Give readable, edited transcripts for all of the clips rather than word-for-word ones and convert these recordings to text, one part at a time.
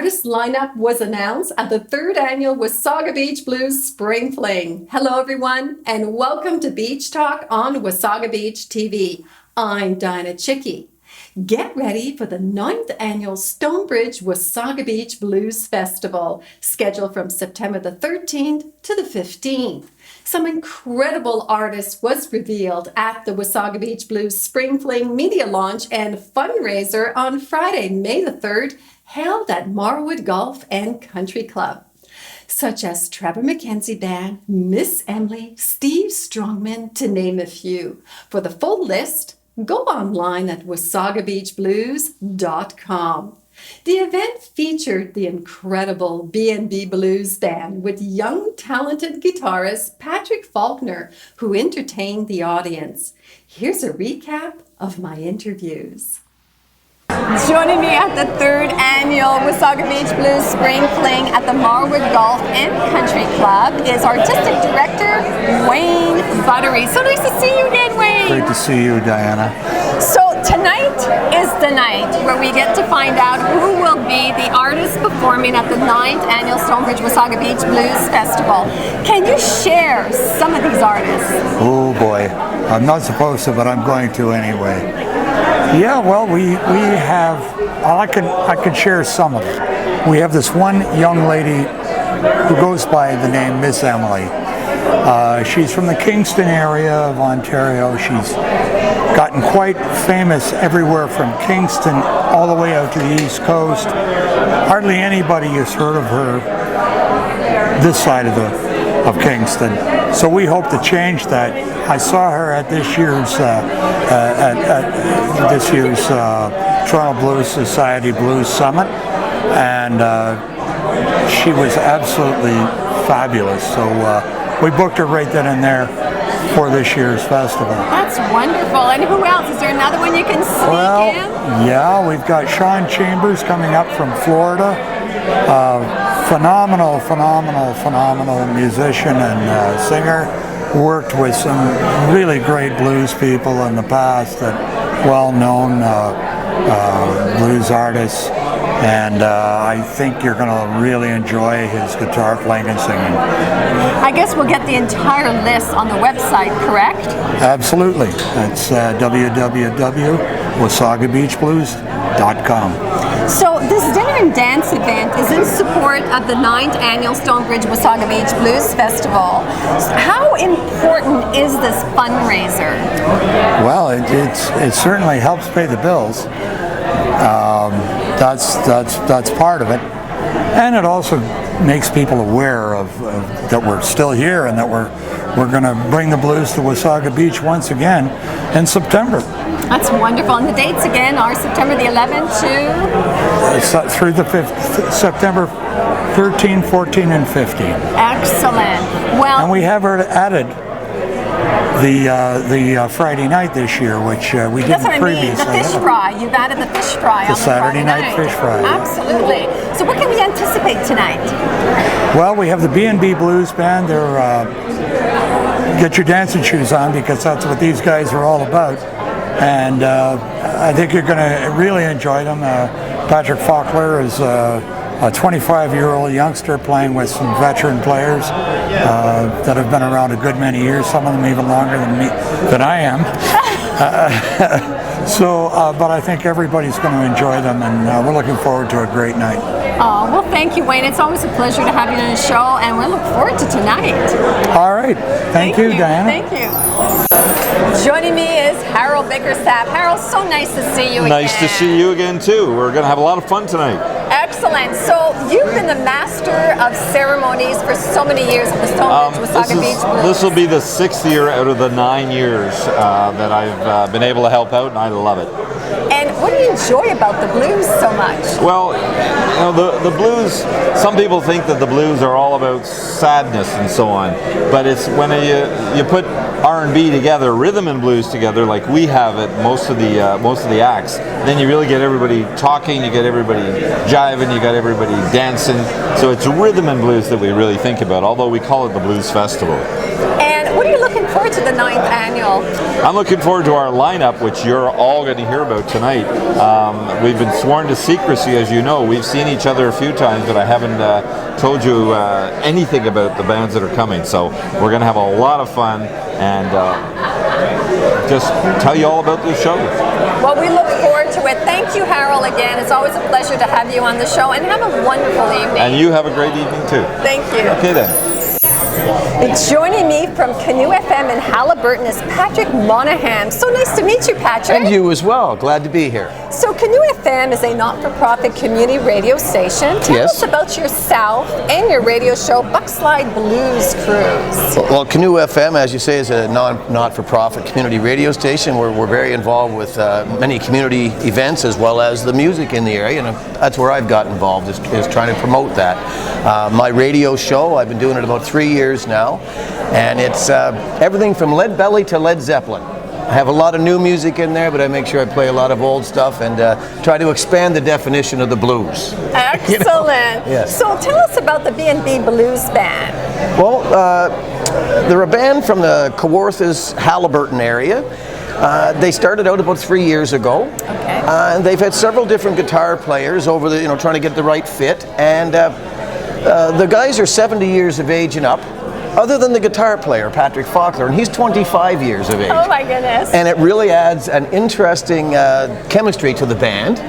artist lineup was announced at the 3rd annual Wasaga Beach Blues Spring Fling. Hello everyone and welcome to Beach Talk on Wasaga Beach TV. I'm Dianna Chycki. Get ready for the 9th annual Stonebridge Wasaga Beach Blues Festival, scheduled from September the 13th to the 15th. Some incredible artists was revealed at the Wasaga Beach Blues Spring Fling media launch and fundraiser on Friday, May the 3rd, held at Marlwood Golf Country Club. Such as Trevor McKenzie Band, Miss Emily, Steve Strongman, to name a few. For the full list, go online at wasagabeachblues.com. The event featured the incredible B&B Blues Band with young, talented guitarist Patrick Faulkner, who entertained the audience. Here's a recap of my interviews. Joining me at the 3rd annual Wasaga Beach Blues Spring Fling at the Marlwood Golf Country Club is Artistic Director Wayne Buttery. So nice to see you again, Wayne. Great to see you, Diana. So tonight is the night where we get to find out who will be the artist performing at the 9th annual Stonebridge Wasaga Beach Blues Festival. Can you share some of these artists? Oh boy, I'm not supposed to, but I'm going to anyway. Yeah, well, we have, I can share some of it. We have this one young lady who goes by the name Miss Emily. She's from the Kingston area of Ontario. She's gotten quite famous everywhere from Kingston all the way out to the East Coast. Hardly anybody has heard of her this side of Kingston. So we hope to change that. I saw her at this year's Toronto Blues Society Blues Summit, and she was absolutely fabulous. So we booked her right then and there for this year's festival. That's wonderful. And who else? Is there another one you can sneak in? Yeah, we've got Sean Chambers coming up from Florida. Phenomenal musician and singer. Worked with some really great blues people in the past, that well-known blues artists, and I think you're going to really enjoy his guitar playing and singing. I guess we'll get the entire list on the website, correct? Absolutely. It's www.wasagabeachblues.com. So this dinner and dance event is in support of the 9th annual Stonebridge Wasaga Beach Blues Festival. How important is this fundraiser? Well, it certainly helps pay the bills. That's part of it, and it also makes people aware of that we're still here and that we're going to bring the blues to Wasaga Beach once again in September. That's wonderful. And the dates again are September the 11th to? Through the 5th, September 13, 14, and 15. Excellent. Well, and we have added the Friday night this year, which we didn't previously. The fish fry. You've added the fish fry on the Saturday night fish fry. Absolutely. So what can we anticipate tonight? Well, we have the B&B Blues Band. They're get your dancing shoes on, because that's what these guys are all about. And I think you're going to really enjoy them. Patrick Faulkner is a 25-year-old youngster playing with some veteran players that have been around a good many years, some of them even longer than I am. But I think everybody's going to enjoy them, and we're looking forward to a great night. Oh, well, thank you, Wayne. It's always a pleasure to have you on the show, and we look forward to tonight. All right. Thank you, Diana. Thank you. Joining me is Harold Bickerstaff. Harold, so nice to see you again. Nice to see you again, too. We're going to have a lot of fun tonight. Excellent. So you've been the master of ceremonies for so many years at the Stonebridge Wasaga Beach Blues. This will be the 6th year out of the 9 years that I've been able to help out, and I love it. And what do you enjoy about the blues so much? Well, you know, the blues, some people think that the blues are all about sadness and so on, but it's when you put R&B together, rhythm and blues together, like we have at most of the acts, then you really get everybody talking, you get everybody jiving, moving, you got everybody dancing. So it's rhythm and blues that we really think about, although we call it the Blues Festival. And what are you looking forward to the 9th annual? I'm looking forward to our lineup, which you're all going to hear about tonight. We've been sworn to secrecy, as you know. We've seen each other a few times, but I haven't told you anything about the bands that are coming. So we're going to have a lot of fun and just tell you all about the show. Well, we look forward to it. Thank you, Harold, again. It's always a pleasure to have you on the show, and have a wonderful evening. And you have a great evening, too. Thank you. Okay, then. Joining me from Canoe FM in Halliburton is Patrick Monahan. So nice to meet you, Patrick. And you as well. Glad to be here. So Canoe FM is a not-for-profit community radio station. Tell us about yourself and your radio show, Buckslide Blues Cruise. Well, Canoe FM, as you say, is a not-for-profit community radio station. We're very involved with many community events as well as the music in the area, and that's where I've got involved, is trying to promote that. My radio show, I've been doing it about 3 years now, and it's everything from Lead Belly to Led Zeppelin. I have a lot of new music in there, but I make sure I play a lot of old stuff and try to expand the definition of the blues. Excellent. Yes. So tell us about the B&B Blues Band. Well, they're a band from the Kawarthas, Halliburton area. They started out about 3 years ago. Okay. And they've had several different guitar players over the, trying to get the right fit. And the guys are 70 years of age and up, other than the guitar player, Patrick Faulkner, and he's 25 years of age. Oh my goodness. And it really adds an interesting chemistry to the band.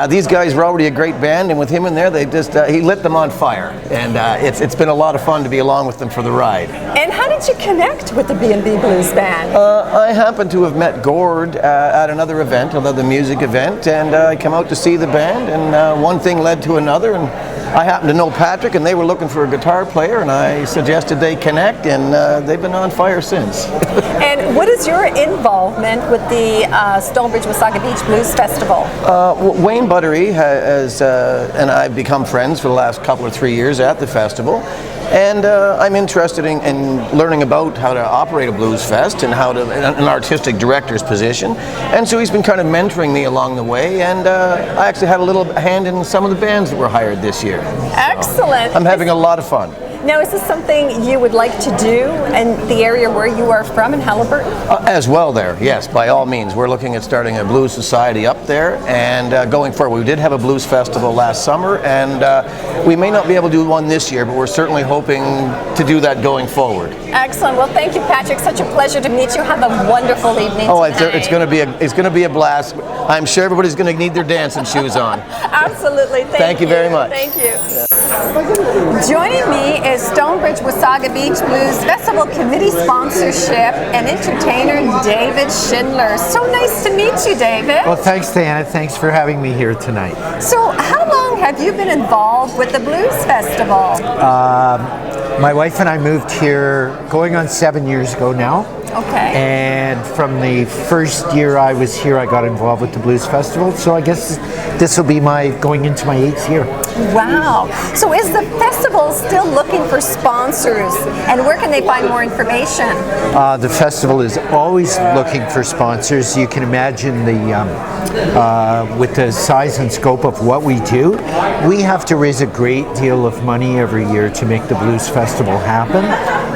These guys were already a great band, and with him in there, they just he lit them on fire. And it's been a lot of fun to be along with them for the ride. And how did you connect with the B&B Blues Band? I happened to have met Gord at another event, another music event, and I came out to see the band, and one thing led to another, and I happened to know Patrick, and they were looking for a guitar player, and I suggested they connect, and they've been on fire since. And what is your involvement with the Stonebridge Wasaga Beach Blues Festival? Wayne Buttery has and I've become friends for the last couple or 3 years at the festival, and I'm interested in learning about how to operate a blues fest and how to an artistic director's position, and so he's been kind of mentoring me along the way, and I actually had a little hand in some of the bands that were hired this year. Excellent. I'm having a lot of fun. Now, is this something you would like to do in the area where you are from in Halliburton? As well there, yes, by all means. We're looking at starting a blues society up there, and going forward. We did have a blues festival last summer, and we may not be able to do one this year, but we're certainly hoping to do that going forward. Excellent. Well, thank you, Patrick. Such a pleasure to meet you. Have a wonderful evening tonight. It's going to be a blast. I'm sure everybody's going to need their dancing shoes on. Absolutely. Thank you very much. Thank you. Joining me is Stonebridge Wasaga Beach Blues Festival Committee sponsorship and entertainer David Schindler. So nice to meet you, David. Well, thanks, Diana. Thanks for having me here tonight. So how long have you been involved with the Blues Festival? My wife and I moved here going on 7 years ago now. Okay. And from the first year I was here, I got involved with the Blues Festival. So I guess this will be going into my 8th year. Wow. So is the festival still looking for sponsors? And where can they find more information? The festival is always looking for sponsors. You can imagine with the size and scope of what we do, we have to raise a great deal of money every year to make the Blues Festival happen.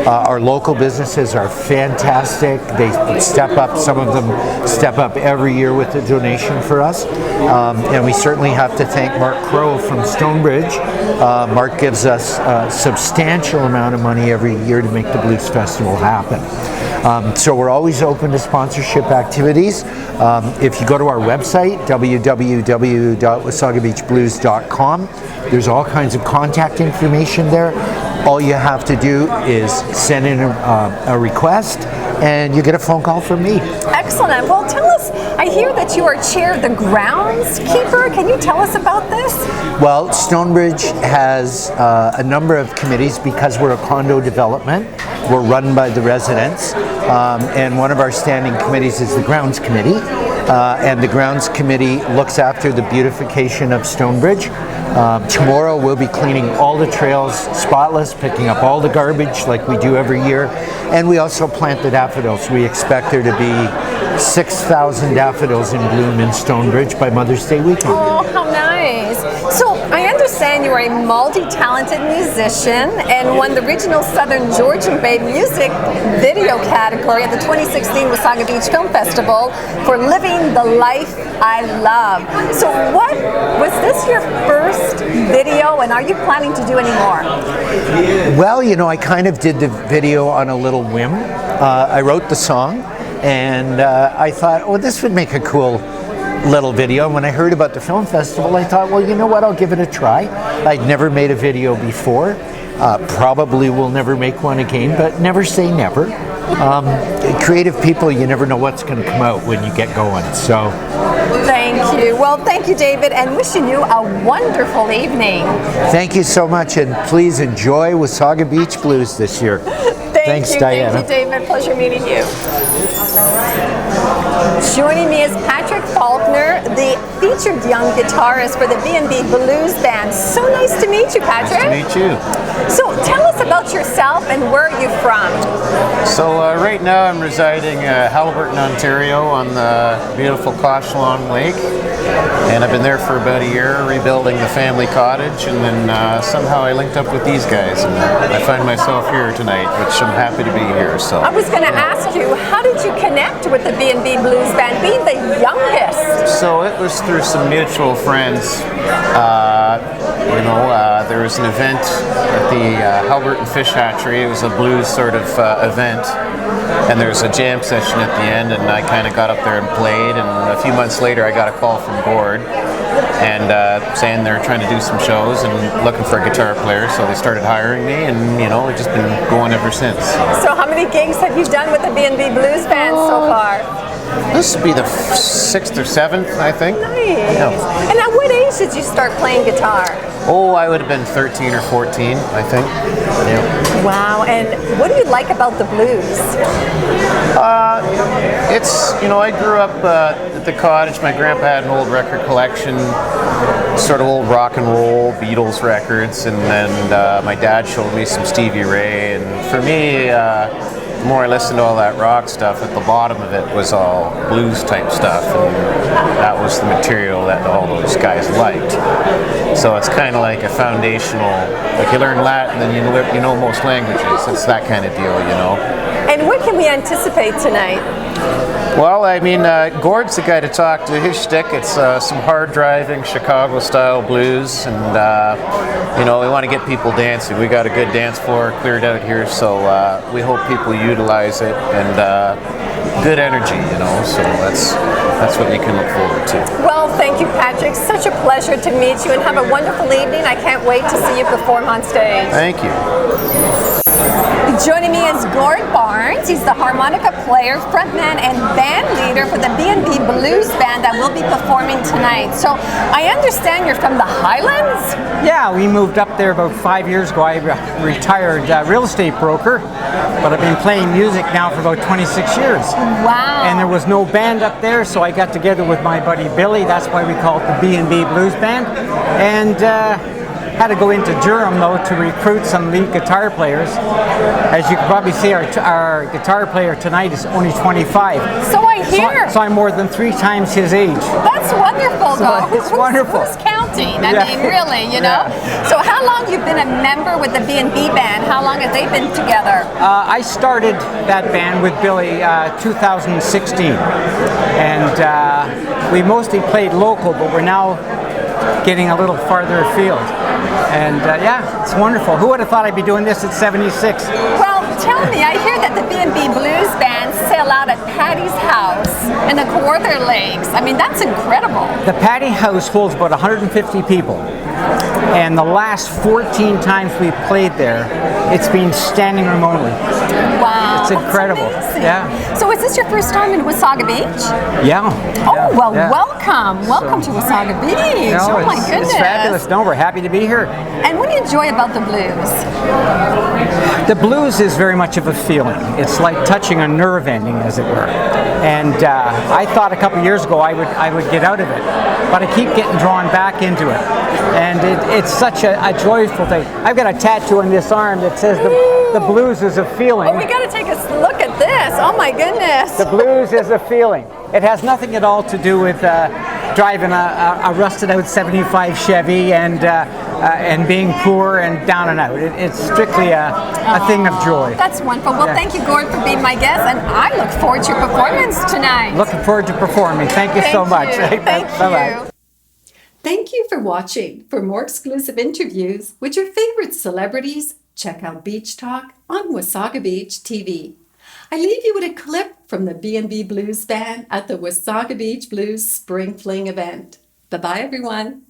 Our local businesses are fantastic. They step up. Some of them step up every year with a donation for us. And we certainly have to thank Mark Crow from Stonebridge. Mark gives us a substantial amount of money every year to make the Blues Festival happen. So we're always open to sponsorship activities. If you go to our website, www.wasagabeachblues.com, there's all kinds of contact information there. All you have to do is send in a request, and you get a phone call from me. Excellent. Well, tell us, I hear that you are chair of the groundskeeper. Can you tell us about this? Well, Stonebridge has a number of committees because we're a condo development. We're run by the residents, and one of our standing committees is the Grounds Committee. And the Grounds Committee looks after the beautification of Stonebridge. Tomorrow we'll be cleaning all the trails spotless, picking up all the garbage like we do every year, and we also planted daffodils. We expect there to be 6,000 daffodils in bloom in Stonebridge by Mother's Day weekend. Oh, how nice. So I understand you are a multi-talented musician and won the Regional Southern Georgian Bay Music Video category at the 2016 Wasaga Beach Film Festival for Living the Life I Love. So was this your first video, and are you planning to do any more? Well, I kind of did the video on a little whim. I wrote the song, and I thought, oh, this would make a cool little video. And when I heard about the film festival, I thought, well, you know what, I'll give it a try. I'd never made a video before. Probably will never make one again, but never say never. Creative people, you never know what's going to come out when you get going. So, thank you. Well, thank you, David, and wishing you a wonderful evening. Thank you so much, and please enjoy Wasaga Beach Blues this year. Thanks, Dianna. Thank you, David. Pleasure meeting you. Joining me is Patrick Faulkner, the featured young guitarist for the B&B Blues Band. So nice to meet you, Patrick. Nice to meet you. So tell us about yourself and where are you from? So right now I'm residing Haliburton, Ontario on the beautiful Coshlong Lake. And I've been there for about a year rebuilding the family cottage, and then somehow I linked up with these guys and I find myself here tonight, which I'm happy to be here. So I was going to ask you, how did you connect with the B&B Blues Band, being the youngest? So it was through some mutual friends. There was an event at the Haliburton Fish Hatchery. It was a blues sort of event, and there was a jam session at the end, and I kind of got up there and played, and a few months later I got a call from Gord and saying they're trying to do some shows and looking for a guitar player, so they started hiring me, and we've just been going ever since. So how many gigs have you done with the B&B Blues Band so far? This would be the 6th or 7th, I think. Nice. Yeah. And at what age did you start playing guitar? Oh, I would have been 13 or 14, I think. Yeah. Wow, and what do you like about the blues? I grew up at the cottage. My grandpa had an old record collection, sort of old rock and roll, Beatles records, and then my dad showed me some Stevie Ray, and for me, the more I listened to all that rock stuff, at the bottom of it was all blues type stuff, and that was the material that all those guys liked. So it's kind of like a foundational, like you learn Latin, then you know most languages. It's that kind of deal, And what can we anticipate tonight? Well, Gord's the guy to talk to. His shtick, it's some hard-driving Chicago-style blues, and we want to get people dancing. We got a good dance floor cleared out here, so we hope people utilize it, and good energy, so that's what you can look forward to. Well, thank you, Patrick. Such a pleasure to meet you, and have a wonderful evening. I can't wait to see you perform on stage. Thank you. Joining me is Gord Barnes. He's the harmonica player, frontman, and band leader for the B&B Blues Band that will be performing tonight. So I understand you're from the Highlands? Yeah, we moved up there about 5 years ago. I retired real estate broker, but I've been playing music now for about 26 years. Wow. And there was no band up there, so I got together with my buddy Billy. That's why we call it the B&B Blues Band. And had to go into Durham, though, to recruit some lead guitar players. As you can probably see, our guitar player tonight is only 25. So I hear. So I'm more than 3 times his age. That's wonderful, though. It's wonderful. Who's counting? I Yeah. mean, really, So how long you've been a member with the B&B Band? How long have they been together? I started that band with Billy 2016. And we mostly played local, but we're now getting a little farther afield. And it's wonderful. Who would have thought I'd be doing this at 76? Well, tell me, I hear that the B&B Blues Band sell out at Patty's House in the Kawartha Lakes. I mean, that's incredible. The Patty House holds about 150 people. And the last 14 times we played there, it's been standing room only. Wow. It's incredible. That's amazing. Yeah. So is this your first time in Wasaga Beach? Yeah. Oh, well, yeah. welcome. Welcome to Wasaga Beach. Oh, my goodness. It's fabulous. No, we're happy to be here. And what do you enjoy about the blues? The blues is very much of a feeling. It's like touching a nerve ending, as it were. And I thought a couple years ago I would get out of it, but I keep getting drawn back into it. And it's such a joyful thing. I've got a tattoo on this arm that says The blues is a feeling. Oh, we got to take a look at this. Oh my goodness. The blues is a feeling. It has nothing at all to do with driving a rusted out 75 Chevy and being poor and down and out. It's strictly a thing of joy. That's wonderful. Well, thank you, Gord, for being my guest, and I look forward to your performance tonight. Looking forward to performing. Thank you so much. Thank Bye-bye. you. Thank you for watching. For more exclusive interviews with your favorite celebrities, check out Beach Talk on Wasaga Beach TV. I leave you with a clip from the B&B Blues Band at the Wasaga Beach Blues Spring Fling event. Bye-bye, everyone.